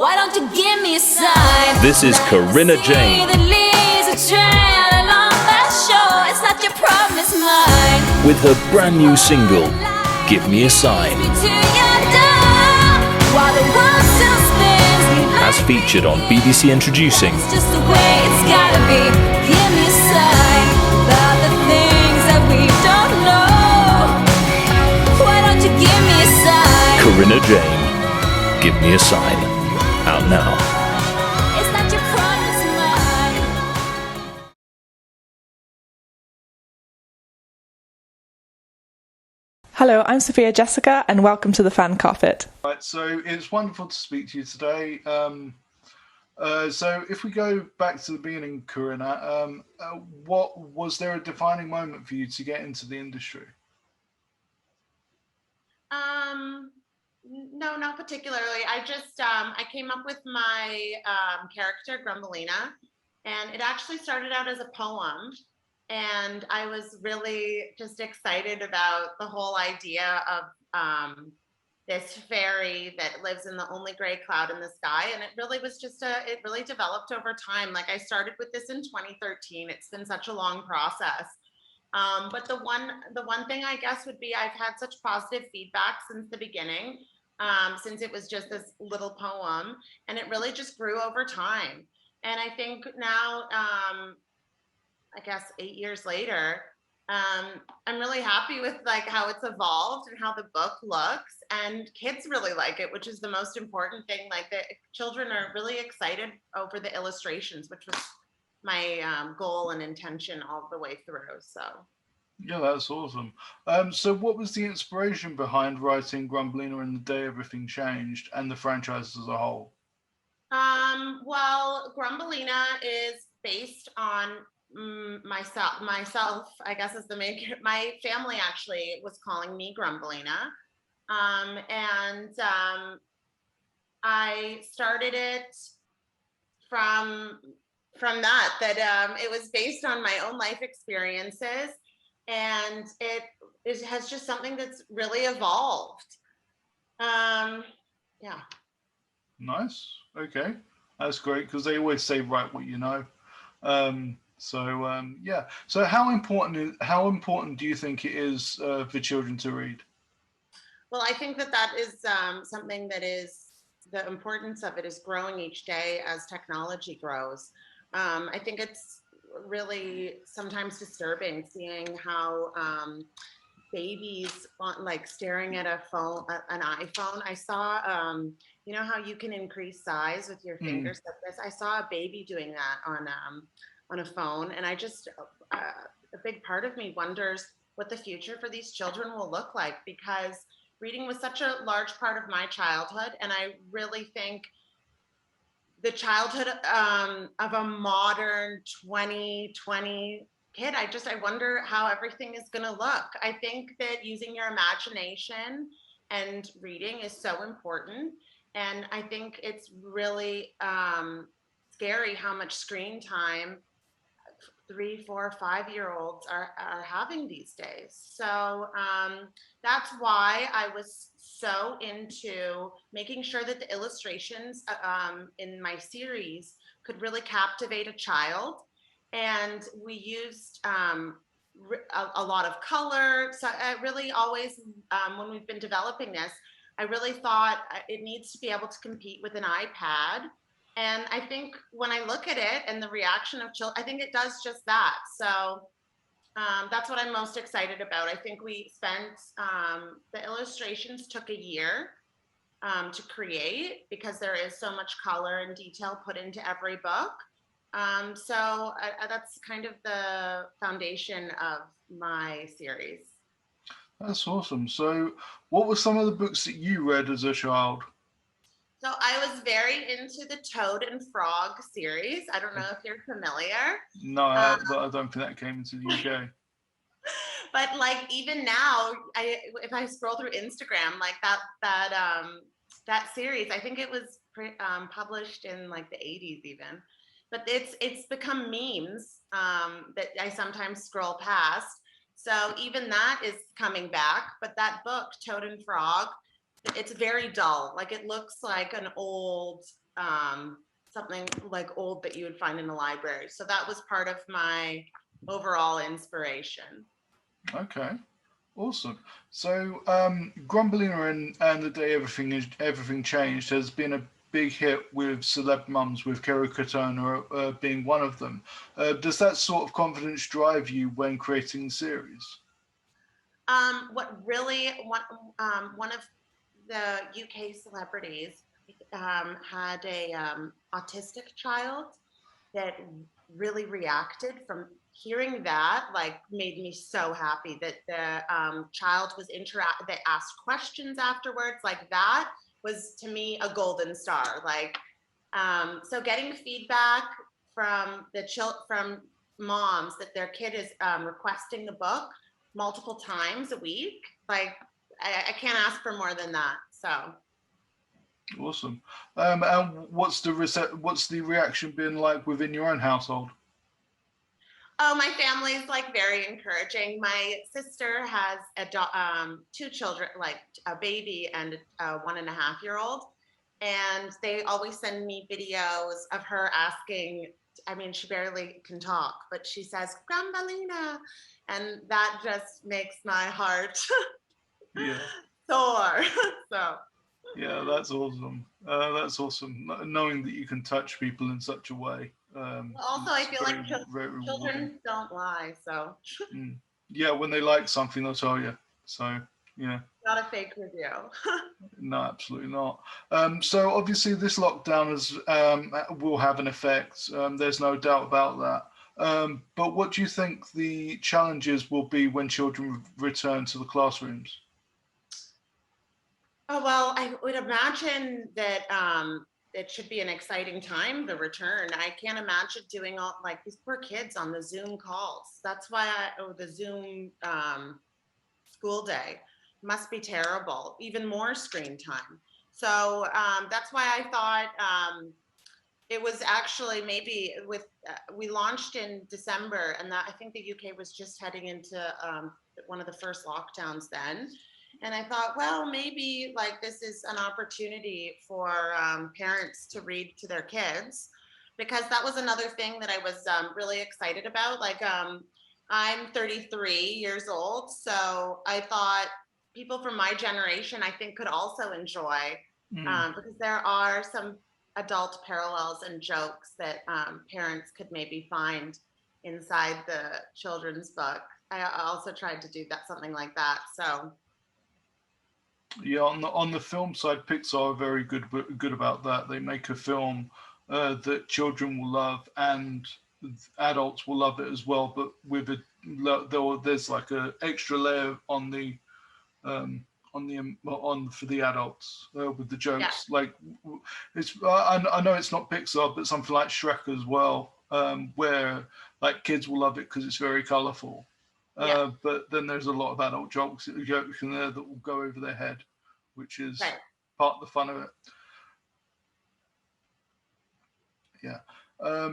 Why don't you give me a sign? This is Karina Jane. The leaves are trailing on that shore. It's not your problem, it's mine. With her brand new single, Give Me a Sign. Me to your door, while the world still spins. As featured on BBC Introducing. It's just the way it's gotta be. Give me a sign about the things that we don't know. Why don't you give me a sign? Karina Jane, Give Me a Sign. Out now. It's not your problem, it's mine. Hello, I'm Sophia Jessica, and welcome to the Fan Carpet. Right, so it's wonderful to speak to you today. So if we go back to the beginning, Karina, what was there a defining moment for you to get into the industry? No, not particularly. I just I came up with my character Grumbalina, and it actually started out as a poem. And I was really just excited about the whole idea of this fairy that lives in the only gray cloud in the sky. And it really was just it really developed over time. Like I started with this in 2013. It's been such a long process. But the one thing I guess would be I've had such positive feedback since the beginning, since it was just this little poem, and it really just grew over time. And I think now, I guess 8 years later, I'm really happy with like how it's evolved and how the book looks, and kids really like it, which is the most important thing. Like the children are really excited over the illustrations, which was my goal and intention all the way through. So Yeah, that's awesome. So what was the inspiration behind writing Grumbalina and the Day Everything Changed and the franchise as a whole? well, Grumbalina is based on myself, I guess, is the main. My family actually was calling me Grumbalina, and I started it from that it was based on my own life experiences, and it has just something that's really evolved. Yeah. Nice. Okay, that's great because they always say write what you know. Yeah. So how important do you think it is for children to read? Well, I think that is something that is the importance of it is growing each day as technology grows. I think it's really sometimes disturbing seeing how babies want, like staring at an iPhone. I saw, you know how you can increase size with your fingers like this. I saw a baby doing that on a phone, and I just a big part of me wonders what the future for these children will look like, because reading was such a large part of my childhood, and I really think the childhood of a modern 2020 kid, I wonder how everything is going to look. I think that using your imagination and reading is so important, and I think it's really scary how much screen time 3, 4, 5-year-olds are having these days. So that's why I was so into making sure that the illustrations in my series could really captivate a child. And we used a lot of color. So I really always, when we've been developing this, I really thought it needs to be able to compete with an iPad. And I think when I look at it and the reaction of children, I think it does just that. So that's what I'm most excited about. I think we spent, the illustrations took a year to create, because there is so much color and detail put into every book. That's kind of the foundation of my series. That's awesome. So what were some of the books that you read as a child? So I was very into the Toad and Frog series. I don't know if you're familiar. No, I don't think that came into the UK. But like even now, if I scroll through Instagram, like that series, I think it was published in like the 80s even. But it's become memes that I sometimes scroll past. So even that is coming back. But that book, Toad and Frog, it's very dull. Like it looks like an old, something like old that you would find in a library. So that was part of my overall inspiration. Okay, awesome. So, Grumbalina and the day everything changed has been a big hit with celeb mums, with Kerry Katona being one of them. Does that sort of confidence drive you when creating the series? What really one of the UK celebrities had a autistic child that really reacted from hearing that, like made me so happy that the child was that asked questions afterwards. Like that was to me a golden star. Like so getting feedback from from moms that their kid is requesting the book multiple times a week, like I can't ask for more than that. So Awesome. And what's the reaction been like within your own household? oh, my family is like very encouraging. My sister has two children, like a baby and a 1.5-year-old, and they always send me videos of her asking. I mean, she barely can talk, but she says "Grumbalina," and that just makes my heart Yeah. soar. So Yeah, that's awesome. That's awesome. Knowing that you can touch people in such a way. also, I It's feel like very rewarding. children don't lie, so Mm. Yeah, when they like something, they'll tell you. So, yeah, not a fake review. no, absolutely not. So obviously this lockdown will have an effect. There's no doubt about that. But what do you think the challenges will be when children return to the classrooms? Oh, well, I would imagine that it should be an exciting time, the return. I can't imagine doing all like these poor kids on the Zoom calls. That's why the Zoom school day must be terrible, even more screen time. So that's why I thought it was actually maybe with, we launched in December, and that I think the UK was just heading into one of the first lockdowns then. And I thought, well, maybe like this is an opportunity for parents to read to their kids, because that was another thing that I was really excited about. Like, I'm 33 years old, so I thought people from my generation, I think, could also enjoy, Mm. because there are some adult parallels and jokes that parents could maybe find inside the children's book. I also tried to do that, something like that. So Yeah, on the film side, Pixar are very good about that. They make a film that children will love and adults will love it as well, but with there's like a extra layer um, on for the adults with the yeah, jokes. Like it's I know it's not Pixar, but something like Shrek as well, where like kids will love it because it's very colourful. yeah, But then there's a lot of adult jokes in there that will go over their head, which is right. part of the fun of it. Yeah.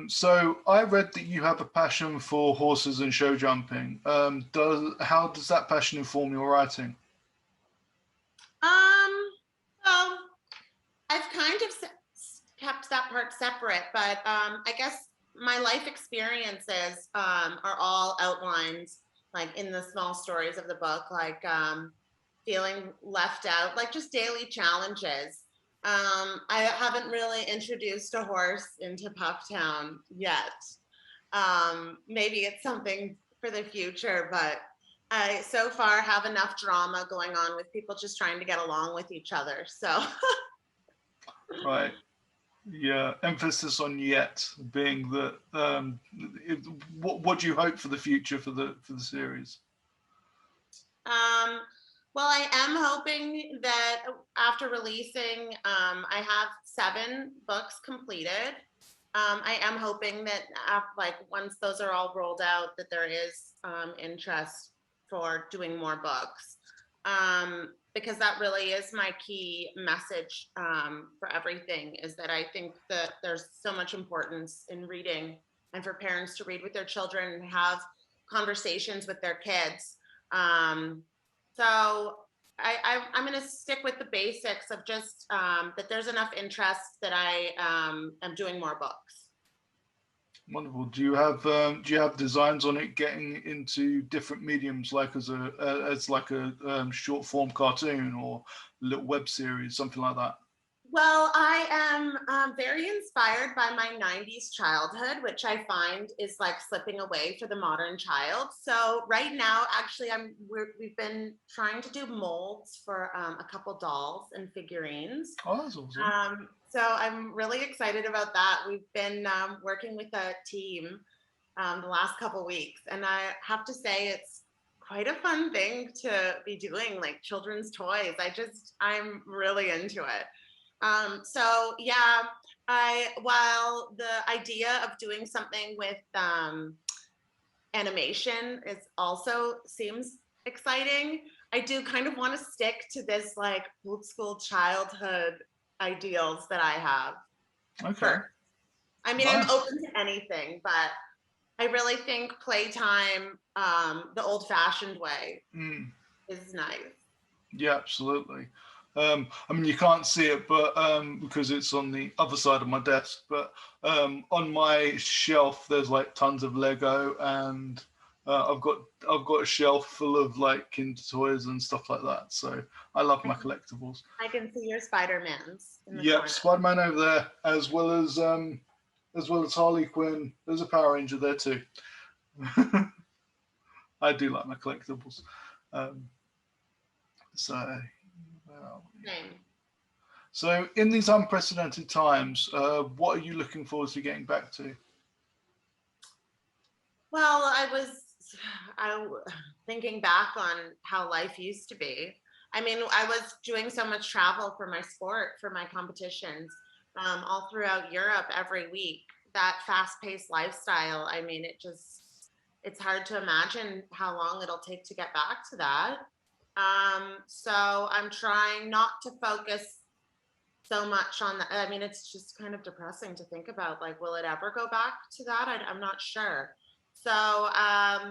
So I read that you have a passion for horses and show jumping. How does that passion inform your writing? Well, I've kind of kept that part separate, but I guess my life experiences are all outlined like in the small stories of the book, like feeling left out, like just daily challenges. I haven't really introduced a horse into Pufftown yet. Maybe it's something for the future, but I so far have enough drama going on with people just trying to get along with each other. So Right. Yeah. Emphasis on yet being that. What do you hope for the future for the series? Um, well, I am hoping that after releasing, I have 7 books completed. I am hoping that like once those are all rolled out, that there is interest for doing more books. Because that really is my key message for everything, is that I think that there's so much importance in reading, and for parents to read with their children and have conversations with their kids. So I'm going to stick with the basics of just that there's enough interest that I am doing more books. Wonderful. Do you have designs on it getting into different mediums, like as a short form cartoon or little web series, something like that? Well, I am very inspired by my 90s childhood, which I find is like slipping away for the modern child. So right now, actually, we've been trying to do molds for a couple dolls and figurines. Oh, that's awesome. So I'm really excited about that. We've been working with a team the last couple weeks, and I have to say it's quite a fun thing to be doing, like children's toys. I'm really into it. So yeah, while the idea of doing something with animation also seems exciting, I do kind of want to stick to this like old school childhood ideals that I have. Okay. First. I mean, Nice. I'm open to anything, but I really think playtime, the old fashioned way is nice. Yeah, absolutely. I mean, you can't see it, but because it's on the other side of my desk. But on my shelf, there's like tons of Lego, and I've got a shelf full of like Kinder toys and stuff like that. So I love my collectibles. I can see your Spider-Mans. Yep, Spider-Man over there, as well as Harley Quinn. There's a Power Ranger there too. I do like my collectibles. So in these unprecedented times, what are you looking forward to getting back to? Well, I thinking back on how life used to be. I mean, I was doing so much travel for my sport, for my competitions, all throughout Europe every week. That fast-paced lifestyle, I mean, it's hard to imagine how long it'll take to get back to that. So I'm trying not to focus so much on that. I mean, it's just kind of depressing to think about, like, will it ever go back to that? I'm not sure. So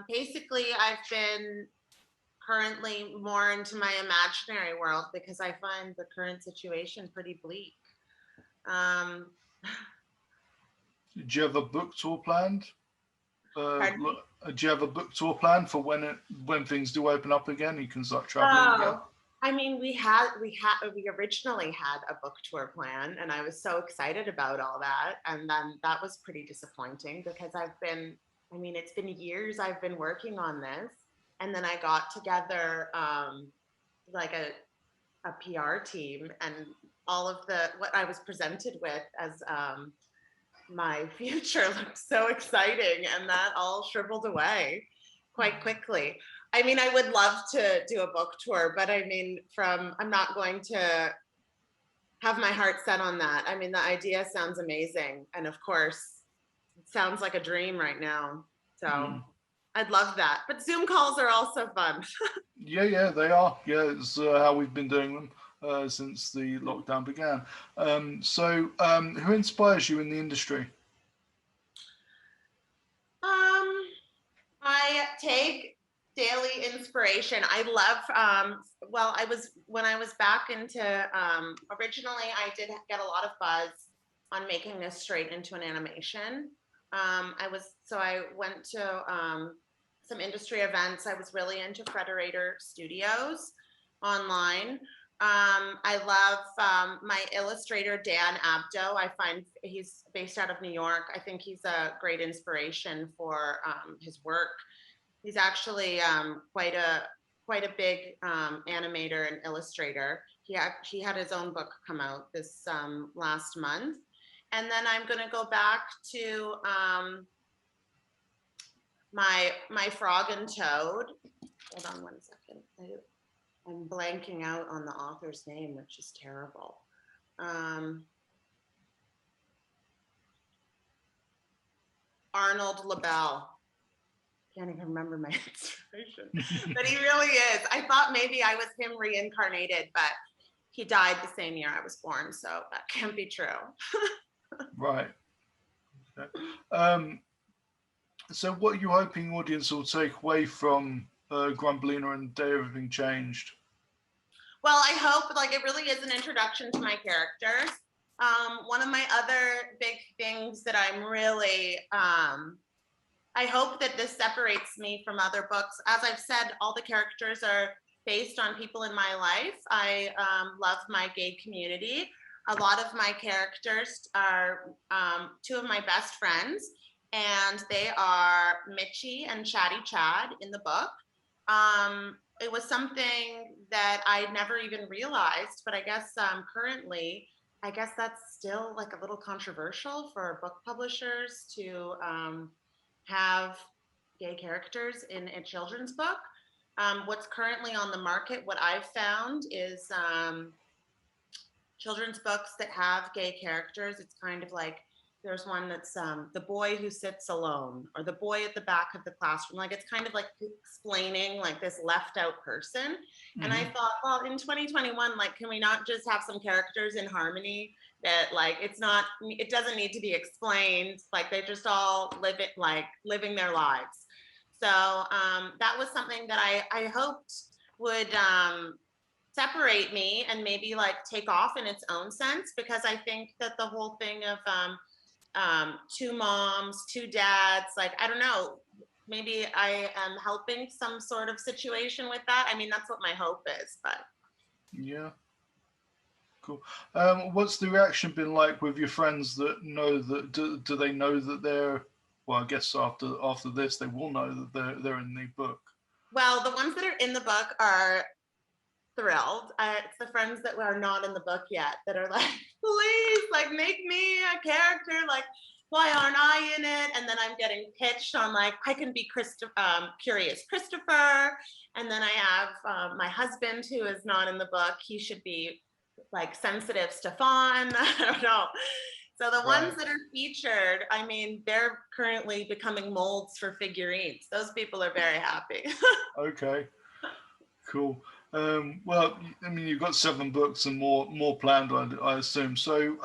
basically, I've been currently more into my imaginary world because I find the current situation pretty bleak. Do you have a book tour planned? Pardon me? Do you have a book tour planned for when things do open up again? You can start traveling again. I mean, we originally had a book tour plan, and I was so excited about all that, and then that was pretty disappointing because it's been years I've been working on this, and then I got together like a PR team, and all of what I was presented with as my future looked so exciting, and that all shriveled away quite quickly. I mean, I would love to do a book tour, but I mean, I'm not going to have my heart set on that. I mean, the idea sounds amazing, and of course, it sounds like a dream right now. So I'd love that. But Zoom calls are also fun. Yeah, they are. Yeah, it's how we've been doing them since the lockdown began. So who inspires you in the industry? I take daily inspiration. I love, when I was back into, originally I did get a lot of buzz on making this straight into an animation. I went to some industry events. I was really into Frederator Studios online. I love my illustrator, Dan Abdo. I find he's based out of New York. I think he's a great inspiration for his work. He's actually quite a big animator and illustrator. He had his own book come out this last month. And then I'm going to go back to my Frog and Toad. Hold on 1 second. I'm blanking out on the author's name, which is terrible. Arnold LaBelle. Can't even remember my inspiration, but he really is. I thought maybe I was him reincarnated, but he died the same year I was born, so that can't be true. Right. Okay. So what are you hoping audience will take away from Grumbalina and Day Everything Changed? Well, I hope, like, it really is an introduction to my characters. One of my other big things that I'm really, I hope that this separates me from other books. As I've said, all the characters are based on people in my life. I love my gay community. A lot of my characters are two of my best friends, and they are Mitchie and Chatty Chad in the book. It was something that I never even realized, but I guess currently, I guess that's still like a little controversial for book publishers to have gay characters in a children's book. What's currently on the market, what I've found is children's books that have gay characters. It's kind of like there's one that's the boy who sits alone, or the boy at the back of the classroom. Like, it's kind of like explaining like this left out person. Mm-hmm. And I thought, well, in 2021, like, can we not just have some characters in harmony that, like, it doesn't need to be explained. Like, they just all live it, like living their lives. So that was something that I hoped would separate me and maybe like take off in its own sense, because I think that the whole thing of two moms, two dads, like, I don't know, maybe I am helping some sort of situation with that. I mean, that's what my hope is, but. Yeah. Cool. What's the reaction been like with your friends that know that, do they know that they're, well, I guess after this, they will know that they're in the book. Well, the ones that are in the book are thrilled. It's the friends that are not in the book yet that are like, please, like, make me a character. Like, why aren't I in it? And then I'm getting pitched on, like, I can be Curious Christopher. And then I have my husband, who is not in the book. He should be like Sensitive Stefan. I don't know. So the ones that are featured, I mean, they're currently becoming molds for figurines. Those people are very happy. Okay, cool. Well, I mean, you've got 7 books and more planned, I assume. So,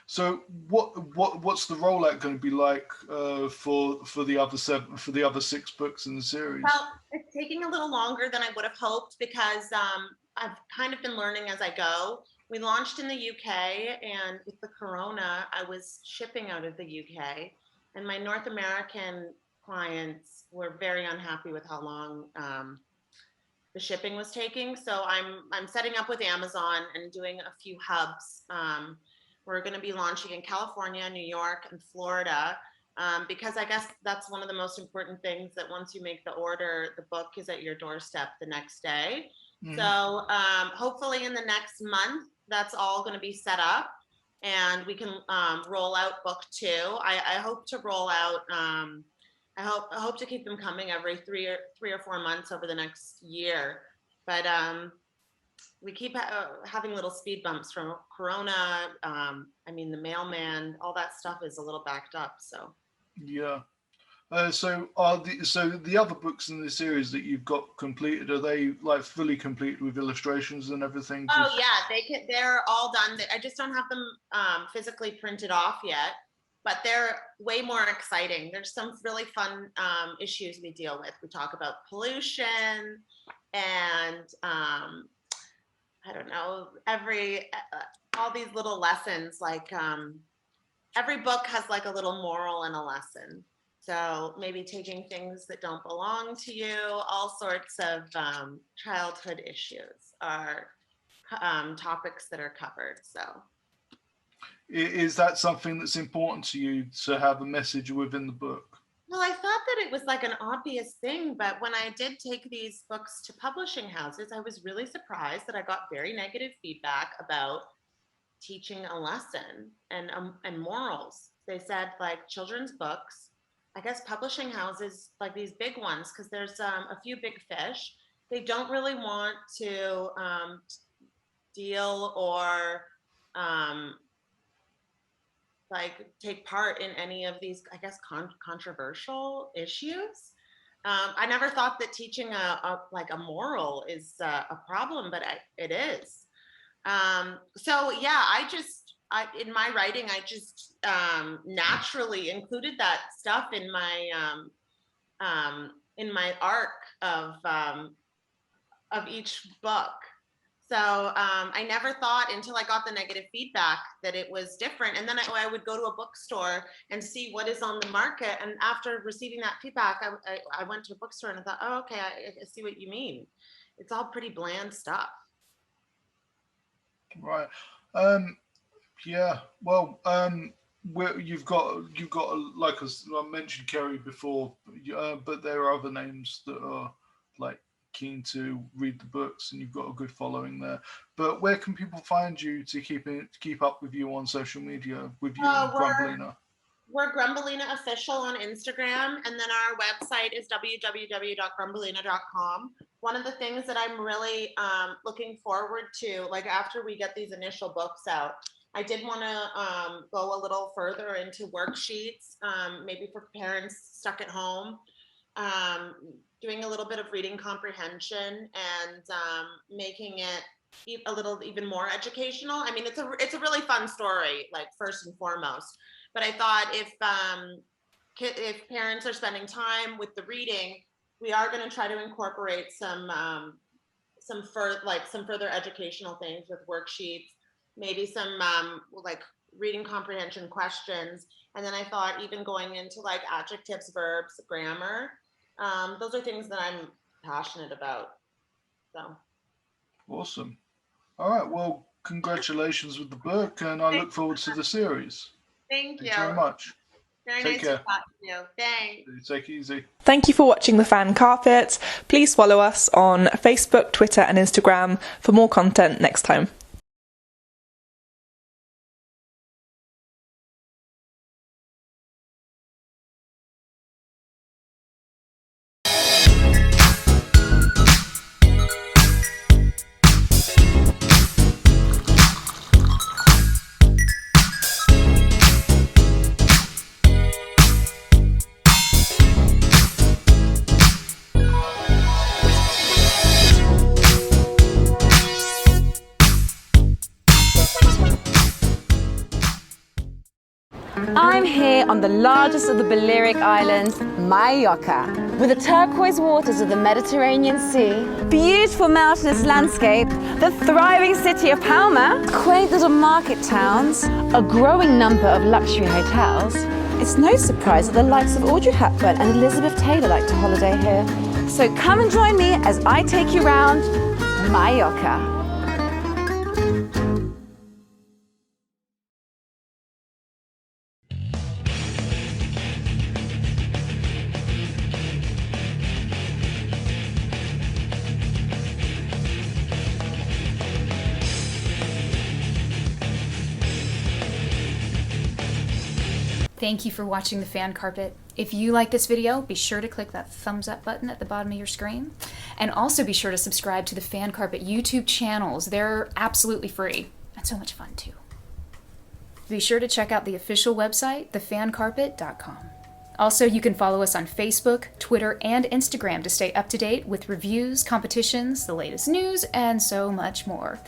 so what's the rollout going to be like for the other 6 books in the series? Well, it's taking a little longer than I would have hoped, because I've kind of been learning as I go. We launched in the UK, and with the corona, I was shipping out of the UK, and my North American clients were very unhappy with how long the shipping was taking. So I'm setting up with Amazon and doing a few hubs. We're going to be launching in California, New York, and Florida, because I guess that's one of the most important things, that once you make the order, the book is at your doorstep the next day. Mm-hmm. So hopefully in the next month, that's all going to be set up, and we can roll out book 2. I hope to roll out. I hope to keep them coming every 3 or 4 months over the next year. But we keep having little speed bumps from Corona. I mean, the mailman, all that stuff is a little backed up. So. Yeah. So the other books in the series that you've got completed, are they like fully complete with illustrations and everything? Oh yeah, they're all done. I just don't have them physically printed off yet, but they're way more exciting. There's some really fun issues we deal with. We talk about pollution and I don't know, all these little lessons. Like every book has like a little moral and a lesson. So maybe taking things that don't belong to you, all sorts of childhood issues are topics that are covered. So, is that something that's important to you, to have a message within the book? Well, I thought that it was like an obvious thing, but when I did take these books to publishing houses, I was really surprised that I got very negative feedback about teaching a lesson and morals. They said, like, children's books, I guess publishing houses, like these big ones, because there's a few big fish, they don't really want to deal or like take part in any of these, I guess, controversial issues. I never thought that teaching a moral is a problem, but it is. So yeah, in my writing, I just naturally included that stuff in my arc of each book. So I never thought until I got the negative feedback that it was different. And then I would go to a bookstore and see what is on the market. And after receiving that feedback, I went to a bookstore and I thought, oh, okay, I see what you mean. It's all pretty bland stuff. Right. Yeah. Well, you've got like I mentioned Kerry before, but there are other names that are like keen to read the books, and you've got a good following there. But where can people find you to keep up with you on social media with you and Grumbalina? We're Grumbalina Official on Instagram, and then our website is www.grumbalina.com. One of the things that I'm really looking forward to, like after we get these initial books out, I did want to go a little further into worksheets, maybe for parents stuck at home, doing a little bit of reading comprehension and making it a little even more educational. I mean, it's a really fun story, like first and foremost. But I thought if parents are spending time with the reading, we are going to try to incorporate some further educational things with worksheets, maybe some like reading comprehension questions. And then I thought even going into like adjectives, verbs, grammar, those are things that I'm passionate about. So awesome. All right. Well, congratulations with the book, and I look forward to the series. Thank you. Thanks very much. Very Take nice care. to talk to you. Thanks. Take it easy. Thank you for watching The Fan Carpet. Please follow us on Facebook, Twitter and Instagram for more content next time. I'm here on the largest of the Balearic Islands, Mallorca. With the turquoise waters of the Mediterranean Sea, beautiful mountainous landscape, the thriving city of Palma, quaint little market towns, a growing number of luxury hotels, it's no surprise that the likes of Audrey Hepburn and Elizabeth Taylor like to holiday here. So come and join me as I take you round Mallorca. Thank you for watching The Fan Carpet. If you like this video, be sure to click that thumbs up button at the bottom of your screen. And also be sure to subscribe to the Fan Carpet YouTube channels. They're absolutely free and so much fun too. Be sure to check out the official website, thefancarpet.com. Also, you can follow us on Facebook, Twitter, and Instagram to stay up to date with reviews, competitions, the latest news, and so much more.